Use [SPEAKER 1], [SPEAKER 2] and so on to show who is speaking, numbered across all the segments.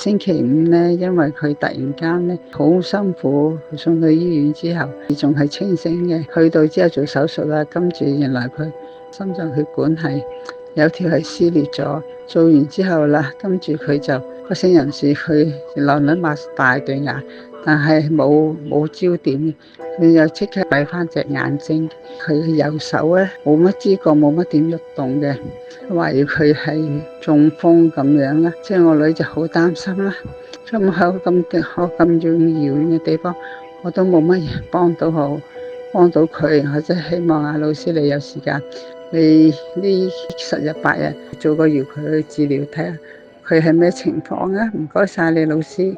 [SPEAKER 1] 星期五咧，因為佢突然間咧好辛苦，送到醫院之後，仲係清醒嘅。去到之後做手術啦，跟住原來佢心臟血管係有條係撕裂咗。做完之後啦，跟住佢就不省人事，佢流撚擘大對眼，但係冇焦點，佢又即刻閉翻隻眼睛。佢右手咧冇乜知覺，冇乜點喐動嘅，懷疑佢係中風咁樣啦。即係我女就好擔心啦。咁喺咁遙遠嘅地方，我都冇乜嘢幫到佢。我真係希望阿老師你有時間，你呢10日8日做個遙距治療，睇下佢係咩情況啊！唔該晒你老師。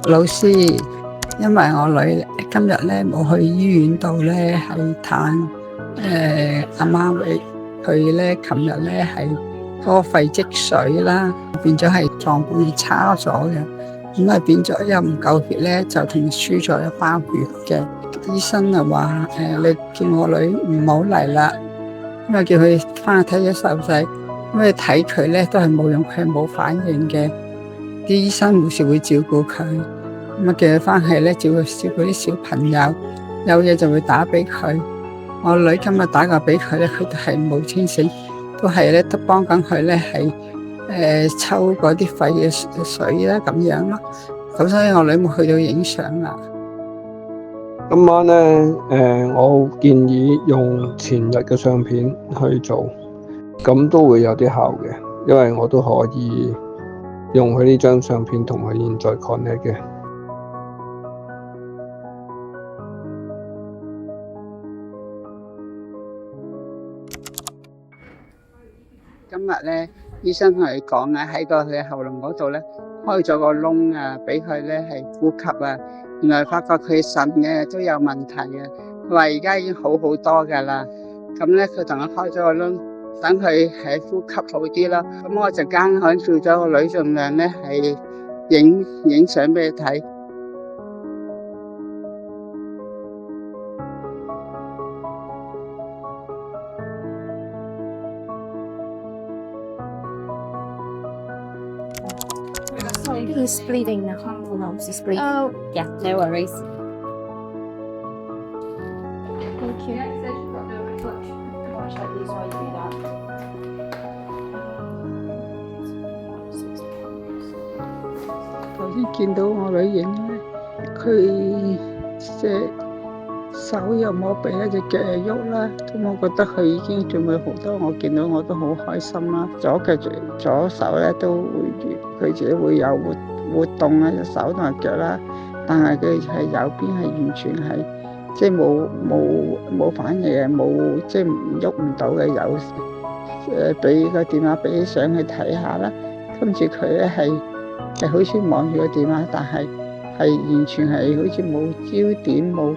[SPEAKER 1] 老師，因為我女今日咧冇去醫院度咧係探阿媽咪，佢咧琴日咧係個肺積水啦，變咗係狀況差咗嘅，咁啊變咗又唔夠血咧，就同輸咗一包血嘅。醫生就話你叫我女唔好嚟啦，因為叫佢翻去睇咗細路仔，因為睇佢咧都係冇用，佢係冇反應嘅。啲醫生護士會照顧佢，咁啊叫佢翻去咧照顧啲小朋友，有嘢就會打俾佢。我女今日打過俾佢咧，佢都係冇清醒，都係咧都幫緊佢咧係抽嗰啲肺嘅水啦咁樣咯。咁所以我女冇去到影相啦。
[SPEAKER 2] 今晚咧我建議用前日嘅相片去做，咁都會有啲效嘅，因為我都可以用佢呢張相片同佢現在 connect 嘅。
[SPEAKER 1] 今日咧，醫生同佢講啊，喺佢嘅喉嚨嗰度咧開咗個窿啊，俾佢咧係呼吸啊。原來發覺佢腎嘅都有問題啊。佢話而家已經好好多噶啦。咁咧，佢同我開咗個窿，等佢係呼吸好啲咯。咁我就間可叫咗個女盡量咧係影相俾佢睇。
[SPEAKER 3] He's bleeding now. Oh no, he's bleeding. Oh, yeah, no worries. Thank you.
[SPEAKER 1] 頭先見到我女影咧，佢隻手又摸鼻啦，隻腳又喐啦，咁我覺得佢已經進步好多。我見到我都好開心啦。左手咧都會佢自己會有活動啊，隻手同埋腳啦，但係佢係右邊係完全係即係冇反應嘅，冇即係喐唔到嘅。有俾個電話俾上去睇下啦，跟住佢咧係好似望住個電話，但係完全係好似冇焦點，冇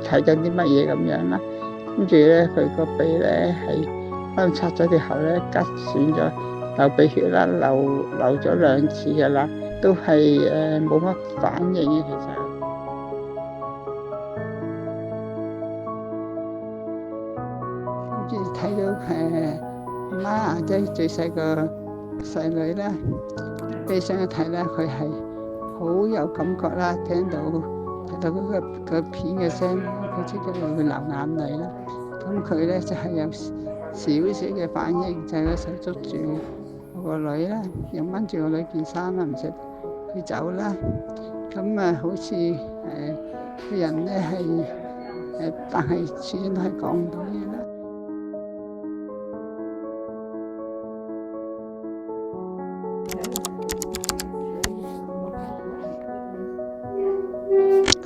[SPEAKER 1] 睇緊啲乜嘢咁樣啦。跟住咧佢個鼻咧係可能拆咗條喉咧，拮損咗，流鼻血啦，流咗2次嘅啦，都係冇乜反應嘅其實。跟住睇到媽即係最細個細女啦，俾上去睇咧，佢係好有感覺啦，聽到嗰個片嘅聲，佢即刻會流眼淚啦。咁佢咧就係有少少嘅反應，就係個手捉住我個女啦，又掹住我女件衫啦，唔使佢走啦。咁啊，好似個人咧係但係始終都係講唔到嘢啦。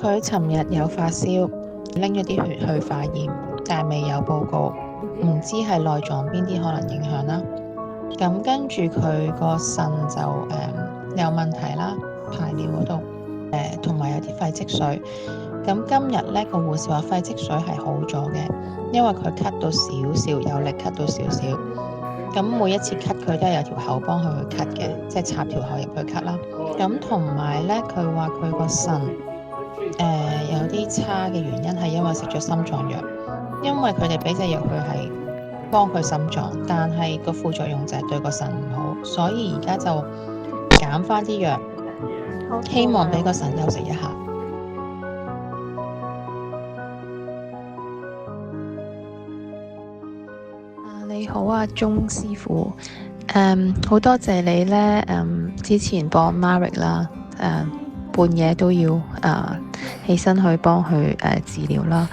[SPEAKER 4] 佢尋日有發燒，拎咗啲血去化驗，但係未有報告，唔知係內臟邊啲可能影響啦。咁跟住佢個腎就有問題啦，排尿嗰度同埋有啲肺積水。咁今日呢個護士話肺積水係好咗嘅，因為佢咳到少少，有力咳到少少。咁每一次咳佢都係有條口幫佢去咳嘅，即係插條口入去咳啦。咁同埋呢，佢話佢個腎有啲差嘅原因係因為食咗心臟藥，因為佢哋俾隻藥佢係幫佢心臟，但係個副作用就係對個腎唔好，所以而家就減翻啲藥，希望俾個腎休息一下。你好啊，鐘師傅，好多謝你呢。之前幫 Marek 啦，半夜都要起身去幫佢治療啦。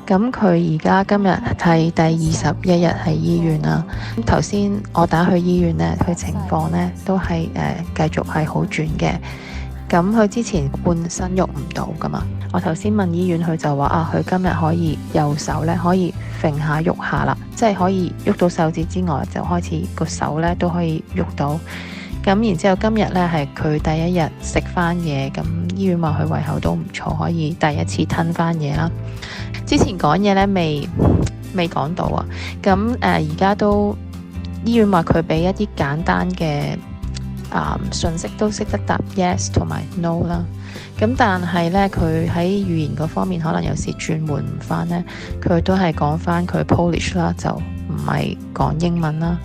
[SPEAKER 4] 咁佢而家今日係第21日喺醫院啦。頭先我打去醫院呢，佢情況呢都係繼續係好轉嘅。咁佢之前半身喐唔到噶嘛，我頭先問醫院，佢就話佢今日可以右手呢可以揈下喐下啦，即係可以喐到手指之外，就開始個手呢都可以喐到。咁然之後今日呢係佢第一日食翻嘢，咁醫院話佢胃口都唔錯，可以第一次吞翻嘢啦。之前講嘢呢未講到啊，咁而家都醫院話佢俾一啲簡單嘅信息都識得答 yes 同埋 no 啦。咁但係呢，佢喺語言嗰方面可能有時轉換唔翻呢，佢都係講翻佢 Polish 啦，就唔係講英文啦。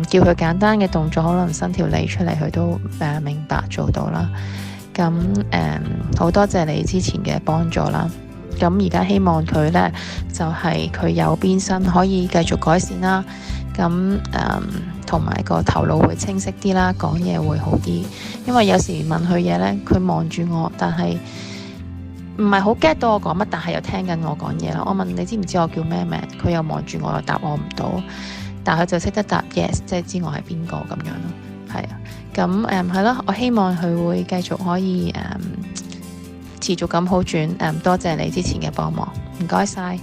[SPEAKER 4] 叫佢簡單嘅動作，可能伸條脷出嚟，佢都明白做到啦。咁好多謝你之前嘅幫助啦。咁而家希望佢呢，就係佢右邊身可以繼續改善啦。咁同埋個頭腦會清晰啲啦，講嘢會好啲。因為有時問佢嘢呢，佢望住我，但係唔係好 get 到我講乜，但係又聽緊我講嘢啦。我問你知唔知我叫咩名，佢又望住我又答我唔到。但佢就識得答 yes， 即係知我係邊個咁樣咯。係啊，咁係咯，我希望佢會繼續可以持續咁好轉。多謝你之前嘅幫忙，唔該晒。